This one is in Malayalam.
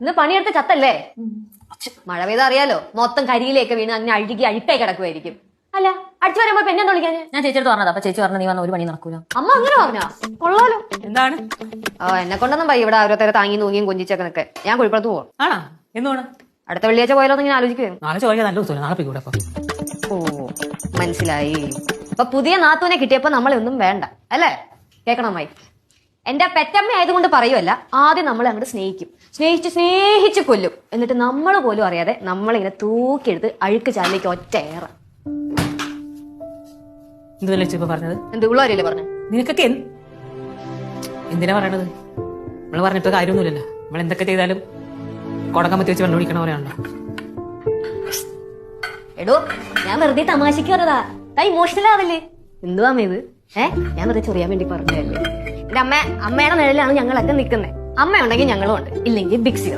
ഇന്ന് പണിയെടുത്ത് ചത്തല്ലേ? മഴ പെയ്ത അറിയാലോ, മൊത്തം കരിയിലേക്ക് വീണ് അങ്ങനെ അഴുകി അഴുക്കായി കിടക്കുമായിരിക്കും. അല്ല, അടിച്ചു വരുമ്പോ എന്നെ വിളിക്കാൻ ഞാൻ ചേച്ചിയോട് പറഞ്ഞതാ. അപ്പൊ ചേച്ചി പറഞ്ഞു നീ വന്ന ഒരു പണി നടക്കൂല. അമ്മ അങ്ങനെ പറഞ്ഞാ കൊള്ളാലോ. എന്താണ്? എന്നെ കൊണ്ടൊന്നും പയ്യ ഇവിടെ ഓരോരുത്തരെ താങ്ങി തൂങ്ങിയും കൊഞ്ചിച്ചൊക്കെ നിൽക്കെ. ഞാൻ കുഴിപ്പുറത്ത് പോവാം. ആണോ? എന്തുവാണ്? അടുത്ത വെള്ളിയാഴ്ച പോയാലോ എന്ന് ഇങ്ങനെ ആലോചിക്കുവായിരുന്നു. നാളെ ചോദിക്കാൻ നല്ല ദിവസം, നാളെ പോയി കൂടെ. ഓ, മനസ്സിലായി. അപ്പൊ പുതിയ നാത്തൂനെ കിട്ടിയപ്പോ നമ്മളെ ഒന്നും വേണ്ട അല്ലേ? കേക്കണം അമ്മായി, എന്റെ പെറ്റമ്മ ആയതുകൊണ്ട് പറയുമല്ല. ആദ്യം നമ്മളെ അങ്ങോട്ട് സ്നേഹിക്കും, സ്നേഹിച്ച് കൊല്ലും. എന്നിട്ട് നമ്മൾ പോലും അറിയാതെ നമ്മളിങ്ങനെ തൂക്കിയെടുത്ത് അഴുക്ക് ചാലിലേക്ക് ഒറ്റയേറ. എന്തുവല്ലേ ഇപ്പൊ പറഞ്ഞത്? എന്ത് ഉള്ളവരല്ലേ പറഞ്ഞ? നിനക്കൊക്കെ എന്തിനാ പറയണത്? നമ്മള് പറഞ്ഞിട്ട് കാര്യമൊന്നുമില്ലല്ലോ. നമ്മൾ എന്തൊക്കെ ചെയ്താലും കൊടക്കാൻ പറ്റി വെച്ച് കണ്ടുപിടിക്കണ പോലെയാണല്ലോ. എടോ, ഞാൻ വെറുതെ തമാശക്ക് പറഞ്ഞതാ. താ ഇമോഷണൽ ആവല്ലേ? എന്തുവാ ഇത്? ഞാൻ വെറുതെ ചൊറിയാൻ വേണ്ടി പറഞ്ഞതല്ലേ. എന്റെ അമ്മയുടെ നിഴലാണ് ഞങ്ങളൊക്കെ നിൽക്കുന്നത്. അമ്മ ഉണ്ടെങ്കിൽ ഞങ്ങളും ഉണ്ട്, ഇല്ലെങ്കിൽ ബിഗ് സീറോ.